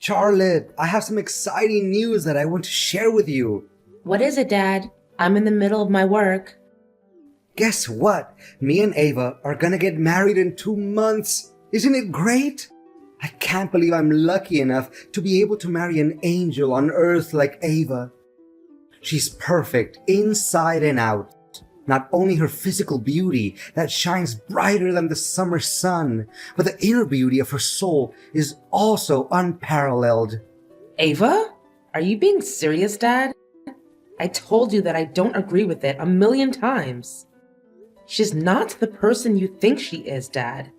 Charlotte, I have some exciting news that I want to share with you. What is it, Dad? I'm in the middle of my work. Guess what? Me and Ava are gonna get married in 2 months. Isn't it great? I can't believe I'm lucky enough to be able to marry an angel on earth like Ava. She's perfect inside and out. Not only her physical beauty that shines brighter than the summer sun, but the inner beauty of her soul is also unparalleled. Ava? Are you being serious, Dad? I told you that I don't agree with it 1,000,000 times. She's not the person you think she is, Dad.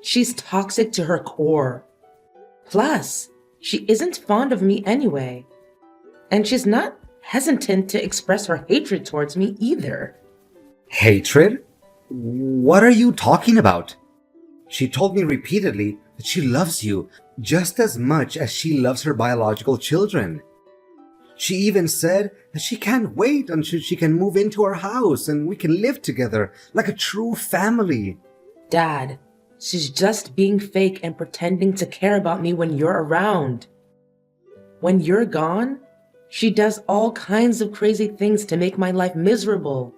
She's toxic to her core. Plus, she isn't fond of me anyway. And she's not hesitant to express her hatred towards me either. Hatred? What are you talking about? She told me repeatedly that she loves you just as much as she loves her biological children. She even said that she can't wait until she can move into our house and we can live together like a true family. Dad, she's just being fake and pretending to care about me when you're around. When you're gone, she does all kinds of crazy things to make my life miserable.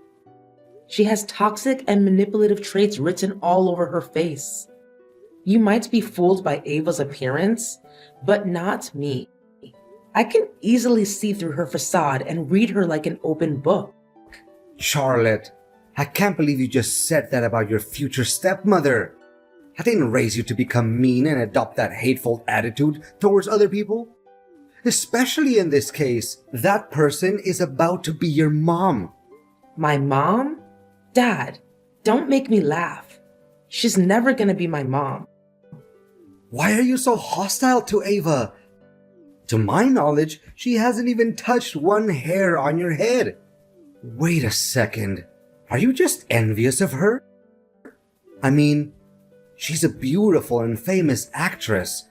She has toxic and manipulative traits written all over her face. You might be fooled by Ava's appearance, but not me. I can easily see through her facade and read her like an open book. Charlotte, I can't believe you just said that about your future stepmother. I didn't raise you to become mean and adopt that hateful attitude towards other people. Especially in this case, that person is about to be your mom. My mom? Dad, don't make me laugh. She's never gonna be my mom. Why are you so hostile to Ava? To my knowledge, she hasn't even touched one hair on your head. Wait a second. Are you just envious of her? I mean, she's a beautiful and famous actress.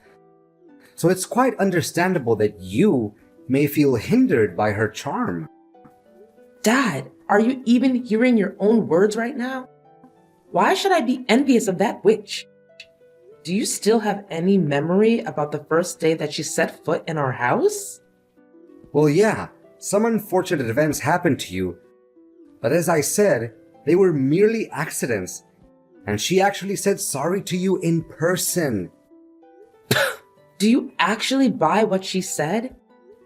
So it's quite understandable that you may feel hindered by her charm. Dad, are you even hearing your own words right now? Why should I be envious of that witch? Do you still have any memory about the first day that she set foot in our house? Well, yeah, some unfortunate events happened to you. But as I said, they were merely accidents. And she actually said sorry to you in person. Do you actually buy what she said?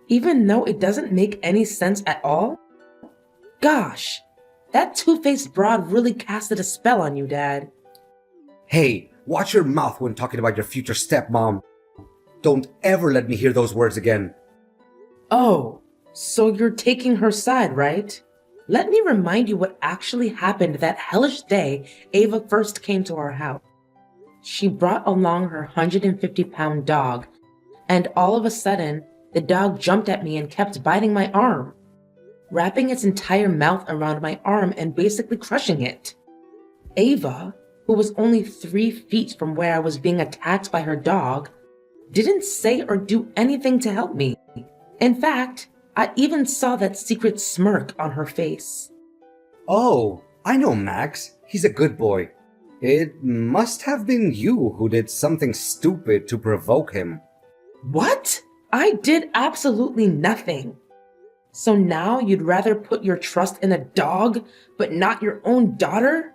Even though it doesn't make any sense at all? Gosh, that two-faced broad really casted a spell on you, Dad. Hey, watch your mouth when talking about your future stepmom. Don't ever let me hear those words again. Oh, so you're taking her side, right? Let me remind you what actually happened that hellish day Ava first came to our house. She brought along her 150-pound dog, and all of a sudden, the dog jumped at me and kept biting my arm, wrapping its entire mouth around my arm and basically crushing it. Ava, who was only 3 feet from where I was being attacked by her dog, didn't say or do anything to help me. In fact, I even saw that secret smirk on her face. Oh, I know Max. He's a good boy. It must have been you who did something stupid to provoke him. What? I did absolutely nothing. So now you'd rather put your trust in a dog, but not your own daughter?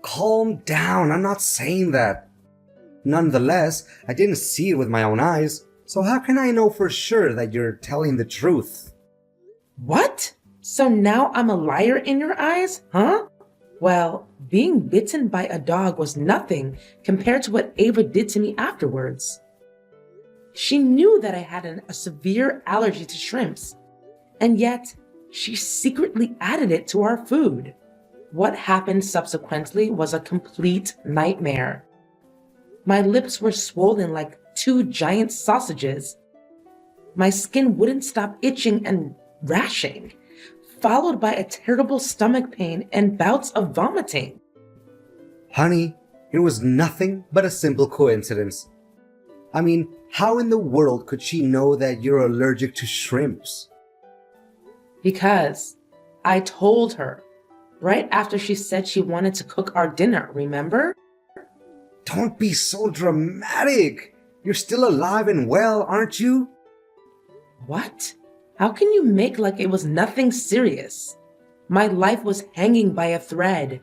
Calm down, I'm not saying that. Nonetheless, I didn't see it with my own eyes, so how can I know for sure that you're telling the truth? What? So now I'm a liar in your eyes, huh? Well, being bitten by a dog was nothing compared to what Ava did to me afterwards. She knew that I had a severe allergy to shrimps, and yet she secretly added it to our food. What happened subsequently was a complete nightmare. My lips were swollen like 2 giant sausages. My skin wouldn't stop itching and rashing, followed by a terrible stomach pain and bouts of vomiting. Honey, it was nothing but a simple coincidence. I mean, how in the world could she know that you're allergic to shrimps? Because I told her right after she said she wanted to cook our dinner, remember? Don't be so dramatic. You're still alive and well, aren't you? What? How can you make like it was nothing serious? My life was hanging by a thread.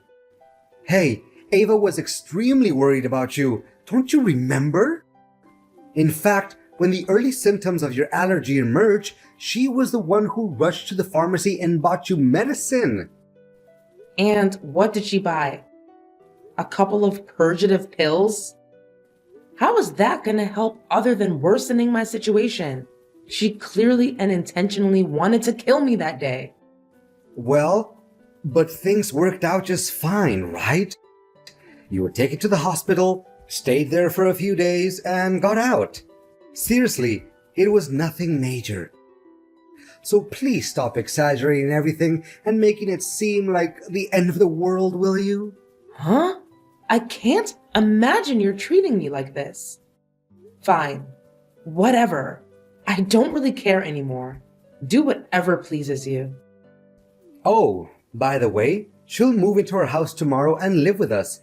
Hey, Ava was extremely worried about you. Don't you remember? In fact, when the early symptoms of your allergy emerged, she was the one who rushed to the pharmacy and bought you medicine. And what did she buy? A couple of purgative pills? How is that going to help other than worsening my situation? She clearly and intentionally wanted to kill me that day. Well, but things worked out just fine, right? You were taken to the hospital, stayed there for a few days, and got out. Seriously, it was nothing major. So please stop exaggerating everything and making it seem like the end of the world, will you? Huh? I can't imagine you're treating me like this. Fine. Whatever. I don't really care anymore. Do whatever pleases you. Oh, by the way, she'll move into our house tomorrow and live with us.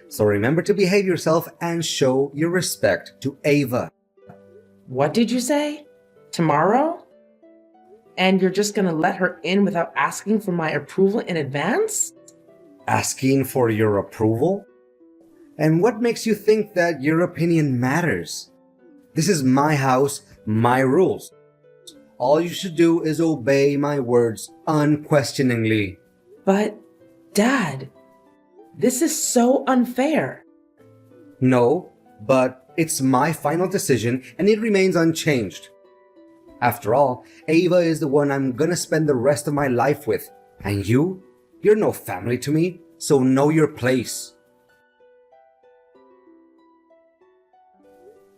So remember to behave yourself and show your respect to Ava. What did you say? Tomorrow? And you're just gonna let her in without asking for my approval in advance? Asking for your approval? And what makes you think that your opinion matters? This is my house, my rules. All you should do is obey my words unquestioningly. But, Dad, this is so unfair. No, but it's my final decision and it remains unchanged. After all, Ava is the one I'm gonna spend the rest of my life with. And you're no family to me, so know your place.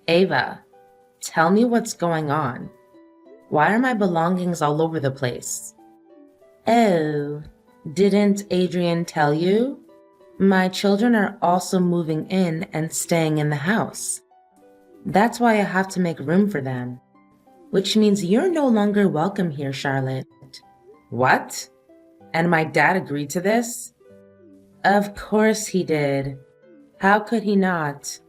Ava, tell me what's going on. Why are my belongings all over the place? Oh, didn't Adrian tell you? My children are also moving in and staying in the house. That's why I have to make room for them. Which means you're no longer welcome here, Charlotte. What? And my dad agreed to this? Of course he did. How could he not?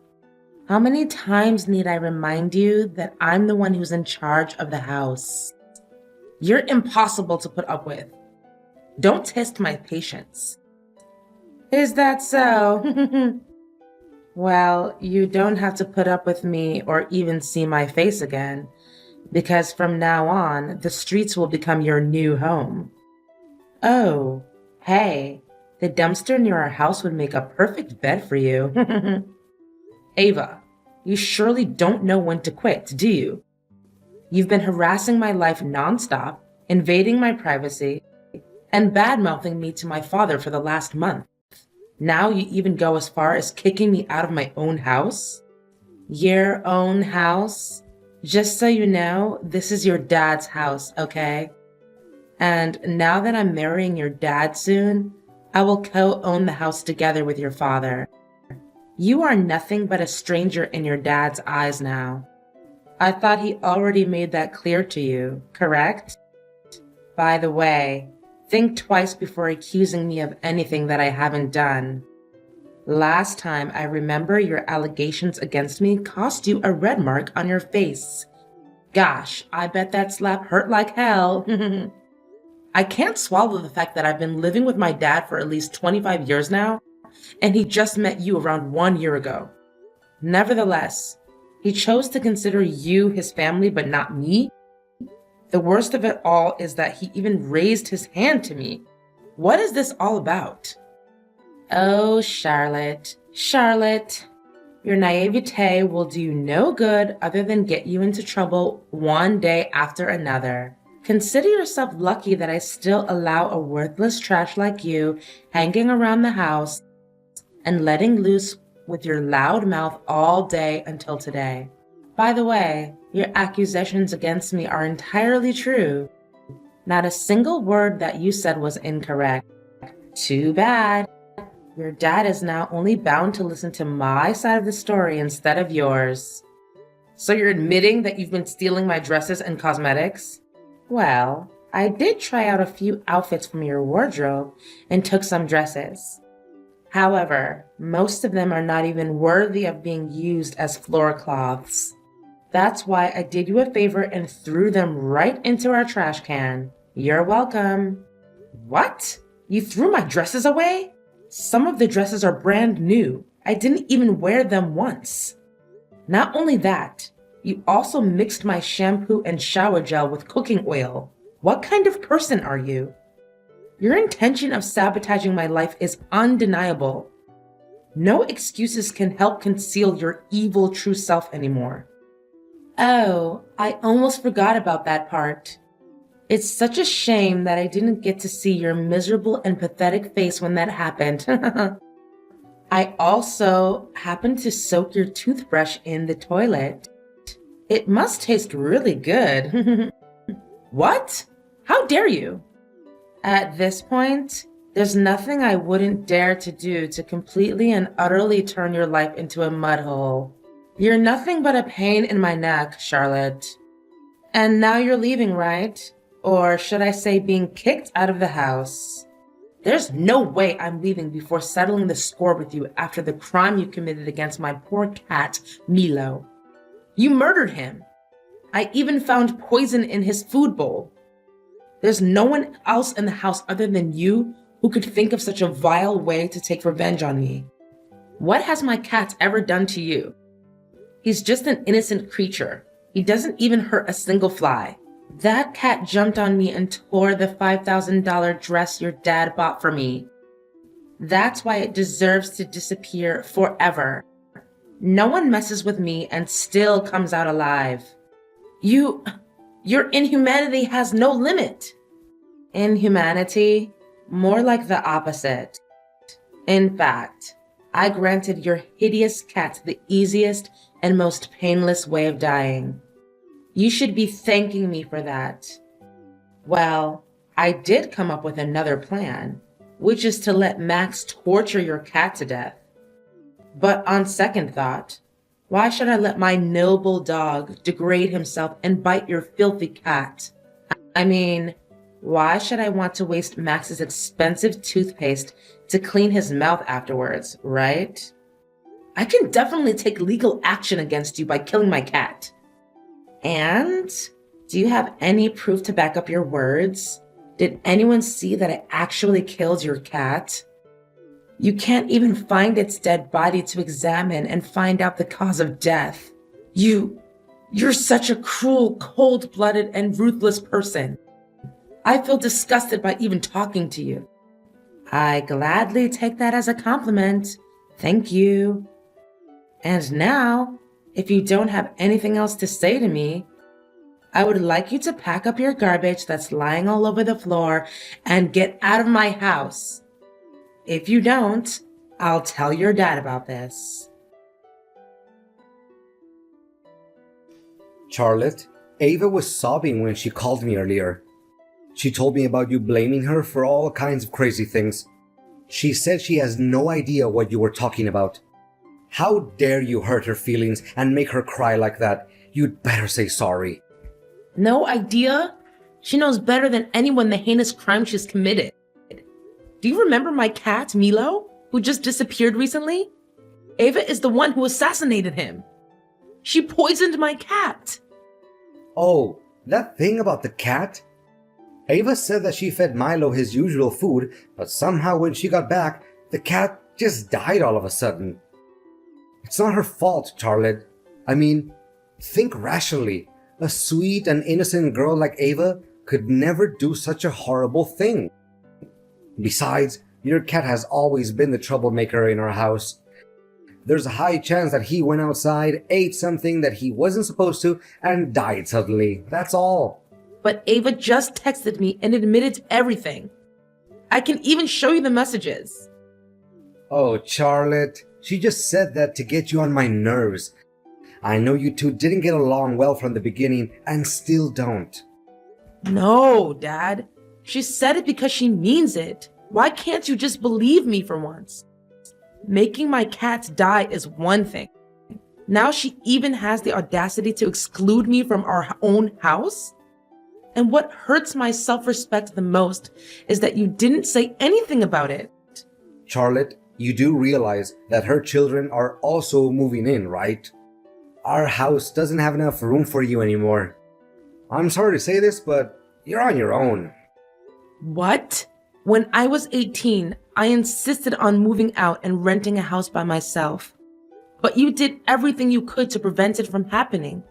How many times need I remind you that I'm the one who's in charge of the house? You're impossible to put up with. Don't test my patience. Is that so? Well, you don't have to put up with me or even see my face again, because from now on, the streets will become your new home. Oh, hey, the dumpster near our house would make a perfect bed for you. Ava, you surely don't know when to quit, do you? You've been harassing my life nonstop, invading my privacy, and bad-mouthing me to my father for the last month. Now you even go as far as kicking me out of my own house? Your own house? Just so you know, this is your dad's house, okay? And now that I'm marrying your dad soon, I will co-own the house together with your father. You are nothing but a stranger in your dad's eyes now. I thought he already made that clear to you, correct? By the way, think twice before accusing me of anything that I haven't done. Last time I remember your allegations against me cost you a red mark on your face. Gosh, I bet that slap hurt like hell. I can't swallow the fact that I've been living with my dad for at least 25 years now, and he just met you around 1 year ago. Nevertheless, he chose to consider you his family but not me. The worst of it all is that he even raised his hand to me. What is this all about? Oh, Charlotte, your naivete will do you no good other than get you into trouble one day after another. Consider yourself lucky that I still allow a worthless trash like you hanging around the house and letting loose with your loud mouth all day until today. By the way, your accusations against me are entirely true. Not a single word that you said was incorrect. Too bad. Your dad is now only bound to listen to my side of the story instead of yours. So you're admitting that you've been stealing my dresses and cosmetics? Well, I did try out a few outfits from your wardrobe and took some dresses. However, most of them are not even worthy of being used as floor cloths. That's why I did you a favor and threw them right into our trash can. You're welcome. What? You threw my dresses away? Some of the dresses are brand new. I didn't even wear them once. Not only that, you also mixed my shampoo and shower gel with cooking oil. What kind of person are you? Your intention of sabotaging my life is undeniable. No excuses can help conceal your evil true self anymore. Oh, I almost forgot about that part. It's such a shame that I didn't get to see your miserable and pathetic face when that happened. I also happened to soak your toothbrush in the toilet. It must taste really good. What? How dare you? At this point, there's nothing I wouldn't dare to do to completely and utterly turn your life into a mud hole. You're nothing but a pain in my neck, Charlotte. And now you're leaving, right? Or should I say being kicked out of the house? There's no way I'm leaving before settling the score with you after the crime you committed against my poor cat, Milo. You murdered him. I even found poison in his food bowl. There's no one else in the house other than you who could think of such a vile way to take revenge on me. What has my cat ever done to you? He's just an innocent creature. He doesn't even hurt a single fly. That cat jumped on me and tore the $5,000 dress your dad bought for me. That's why it deserves to disappear forever. No one messes with me and still comes out alive. Your inhumanity has no limit. Inhumanity? More like the opposite. In fact, I granted your hideous cat the easiest and most painless way of dying. You should be thanking me for that. Well, I did come up with another plan, which is to let Max torture your cat to death. But on second thought, why should I let my noble dog degrade himself and bite your filthy cat? I mean, why should I want to waste Max's expensive toothpaste to clean his mouth afterwards, right? I can definitely take legal action against you by killing my cat. And do you have any proof to back up your words? Did anyone see that I actually killed your cat? You can't even find its dead body to examine and find out the cause of death. You're such a cruel, cold-blooded, and ruthless person. I feel disgusted by even talking to you. I gladly take that as a compliment. Thank you. And now, if you don't have anything else to say to me, I would like you to pack up your garbage that's lying all over the floor and get out of my house. If you don't, I'll tell your dad about this. Charlotte, Ava was sobbing when she called me earlier. She told me about you blaming her for all kinds of crazy things. She said she has no idea what you were talking about. How dare you hurt her feelings and make her cry like that? You'd better say sorry. No idea? She knows better than anyone the heinous crime she's committed. Do you remember my cat, Milo, who just disappeared recently? Ava is the one who assassinated him. She poisoned my cat. Oh, that thing about the cat? Ava said that she fed Milo his usual food, but somehow when she got back, the cat just died all of a sudden. It's not her fault, Charlotte. I mean, think rationally. A sweet and innocent girl like Ava could never do such a horrible thing. Besides, your cat has always been the troublemaker in our house. There's a high chance that he went outside, ate something that he wasn't supposed to, and died suddenly. That's all. But Ava just texted me and admitted to everything. I can even show you the messages. Oh, Charlotte, she just said that to get you on my nerves. I know you two didn't get along well from the beginning and still don't. No, Dad. She said it because she means it. Why can't you just believe me for once? Making my cat die is one thing. Now she even has the audacity to exclude me from our own house? And what hurts my self-respect the most is that you didn't say anything about it. Charlotte, You do realize that her children are also moving in, right? Our house doesn't have enough room for you anymore. I'm sorry to say this, but you're on your own. What? When I was 18, I insisted on moving out and renting a house by myself. But you did everything you could to prevent it from happening.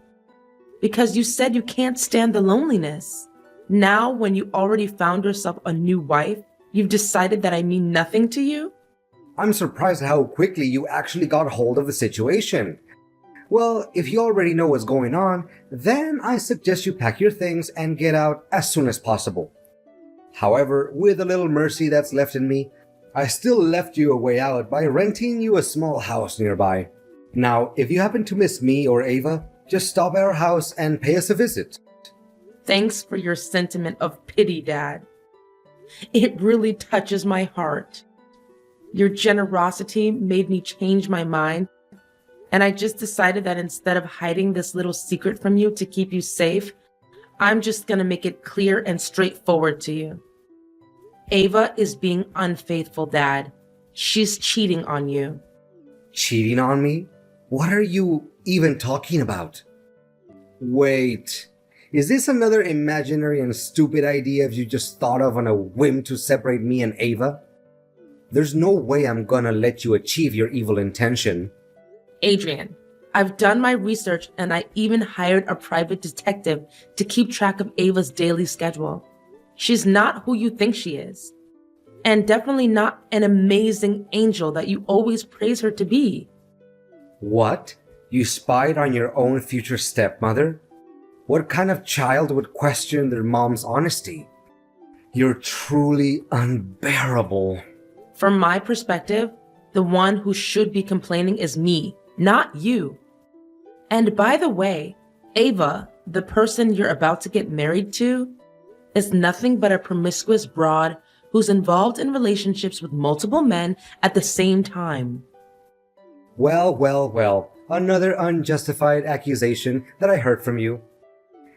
Because you said you can't stand the loneliness. Now, when you already found yourself a new wife, you've decided that I mean nothing to you? I'm surprised how quickly you actually got hold of the situation. Well, if you already know what's going on, then I suggest you pack your things and get out as soon as possible. However, with a little mercy that's left in me, I still left you a way out by renting you a small house nearby. Now, if you happen to miss me or Ava, just stop at our house and pay us a visit. Thanks for your sentiment of pity, Dad. It really touches my heart. Your generosity made me change my mind, and I just decided that instead of hiding this little secret from you to keep you safe, I'm just gonna make it clear and straightforward to you. Ava is being unfaithful, Dad. She's cheating on you. Cheating on me? What are you even talking about? Wait, is this another imaginary and stupid idea you just thought of on a whim to separate me and Ava? There's no way I'm gonna let you achieve your evil intention. Adrian, I've done my research and I even hired a private detective to keep track of Ava's daily schedule. She's not who you think she is. And definitely not an amazing angel that you always praise her to be. What? You spied on your own future stepmother? What kind of child would question their mom's honesty? You're truly unbearable. From my perspective, the one who should be complaining is me, not you. And by the way, Ava, the person you're about to get married to, is nothing but a promiscuous broad who's involved in relationships with multiple men at the same time. Well, another unjustified accusation that I heard from you.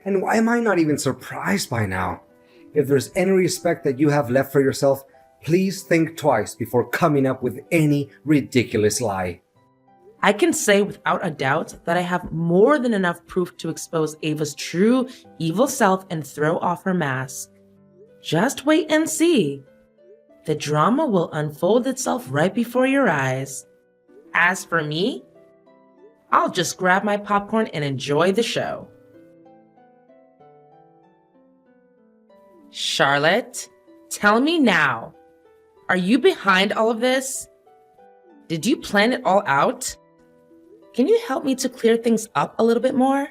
And why am I not even surprised by now? If there's any respect that you have left for yourself, please think twice before coming up with any ridiculous lie. I can say without a doubt that I have more than enough proof to expose Ava's true evil self and throw off her mask. Just wait and see. The drama will unfold itself right before your eyes. As for me, I'll just grab my popcorn and enjoy the show. Charlotte, tell me now, are you behind all of this? Did you plan it all out? Can you help me to clear things up a little bit more?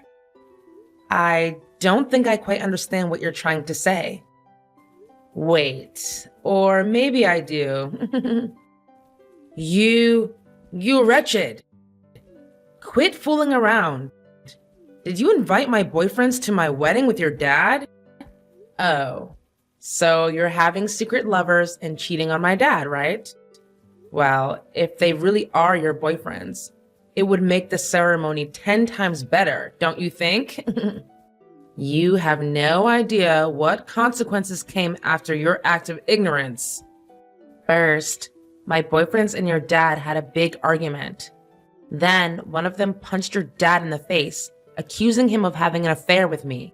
I don't think I quite understand what you're trying to say. Wait, or maybe I do. You wretched. Quit fooling around. Did you invite my boyfriends to my wedding with your dad? Oh, so you're having secret lovers and cheating on my dad, right? Well, if they really are your boyfriends, it would make the ceremony 10 times better, don't you think? You have no idea what consequences came after your act of ignorance. First, my boyfriends and your dad had a big argument. Then, one of them punched your dad in the face, accusing him of having an affair with me.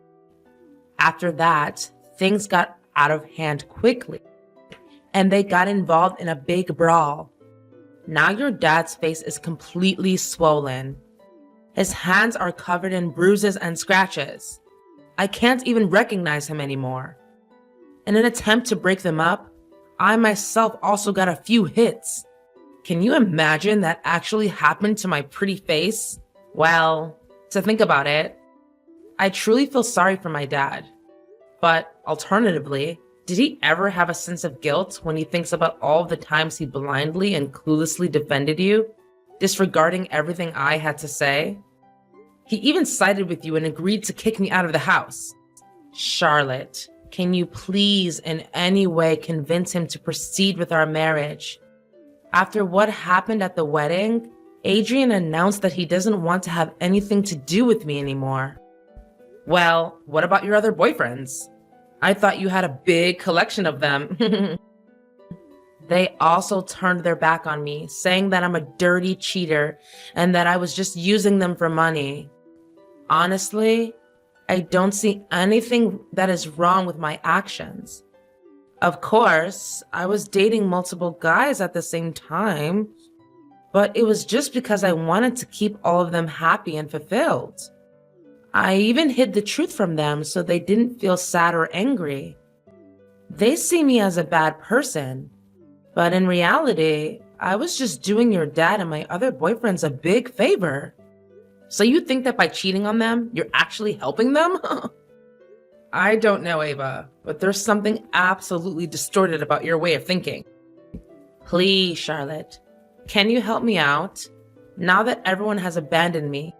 After that, things got out of hand quickly, and they got involved in a big brawl. Now your dad's face is completely swollen. His hands are covered in bruises and scratches. I can't even recognize him anymore. In an attempt to break them up, I myself also got a few hits. Can you imagine that actually happened to my pretty face? Well, to think about it, I truly feel sorry for my dad. But alternatively, did he ever have a sense of guilt when he thinks about all the times he blindly and cluelessly defended you, disregarding everything I had to say? He even sided with you and agreed to kick me out of the house. Charlotte, can you please in any way convince him to proceed with our marriage? After what happened at the wedding, Adrian announced that he doesn't want to have anything to do with me anymore. Well, what about your other boyfriends? I thought you had a big collection of them. They also turned their back on me, saying that I'm a dirty cheater and that I was just using them for money. Honestly, I don't see anything that is wrong with my actions. Of course, I was dating multiple guys at the same time, but it was just because I wanted to keep all of them happy and fulfilled. I even hid the truth from them so they didn't feel sad or angry. They see me as a bad person, but in reality, I was just doing your dad and my other boyfriends a big favor. So you think that by cheating on them, you're actually helping them? I don't know, Ava, but there's something absolutely distorted about your way of thinking. Please, Charlotte, can you help me out? Now that everyone has abandoned me,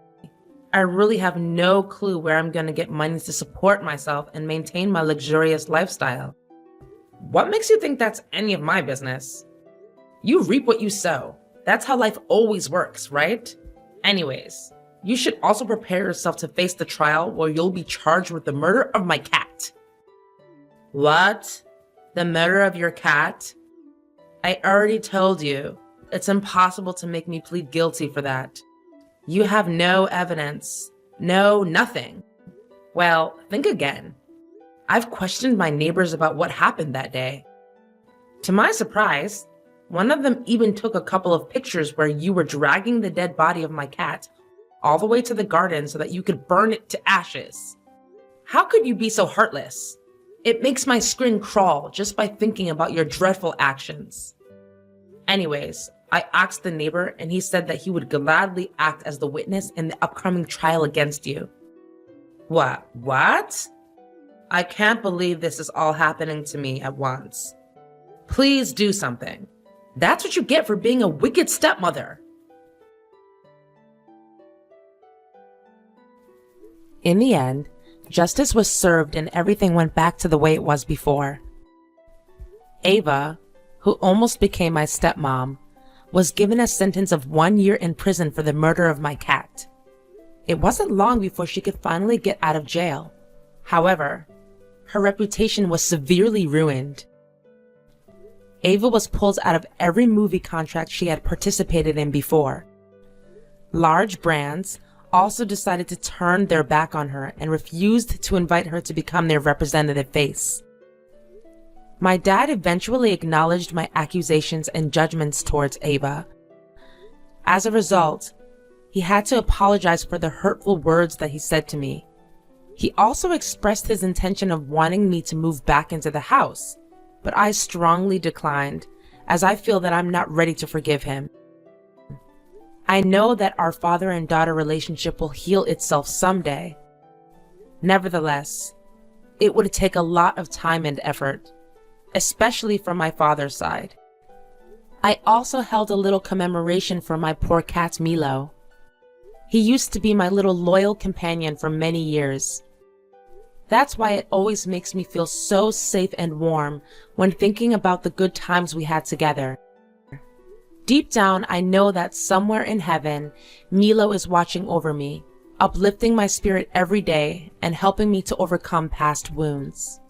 I really have no clue where I'm going to get money to support myself and maintain my luxurious lifestyle. What makes you think that's any of my business? You reap what you sow. That's how life always works, right? Anyways, you should also prepare yourself to face the trial where you'll be charged with the murder of my cat. What? The murder of your cat? I already told you, it's impossible to make me plead guilty for that. You have no evidence. No, nothing. Well, think again. I've questioned my neighbors about what happened that day. To my surprise, one of them even took a couple of pictures where you were dragging the dead body of my cat all the way to the garden so that you could burn it to ashes. How could you be so heartless? It makes my skin crawl just by thinking about your dreadful actions. Anyways, I asked the neighbor and he said that he would gladly act as the witness in the upcoming trial against you. What? I can't believe this is all happening to me at once. Please do something. That's what you get for being a wicked stepmother. In the end, justice was served and everything went back to the way it was before. Ava, who almost became my stepmom, was given a sentence of 1 year in prison for the murder of my cat. It wasn't long before she could finally get out of jail. However, her reputation was severely ruined. Ava was pulled out of every movie contract she had participated in before. Large brands also decided to turn their back on her and refused to invite her to become their representative face. My dad eventually acknowledged my accusations and judgments towards Ava. As a result, he had to apologize for the hurtful words that he said to me. He also expressed his intention of wanting me to move back into the house, but I strongly declined, as I feel that I'm not ready to forgive him. I know that our father and daughter relationship will heal itself someday. Nevertheless, it would take a lot of time and effort, especially from my father's side. I also held a little commemoration for my poor cat Milo. He used to be my little loyal companion for many years. That's why it always makes me feel so safe and warm when thinking about the good times we had together. Deep down, I know that somewhere in heaven, Milo is watching over me, uplifting my spirit every day and helping me to overcome past wounds.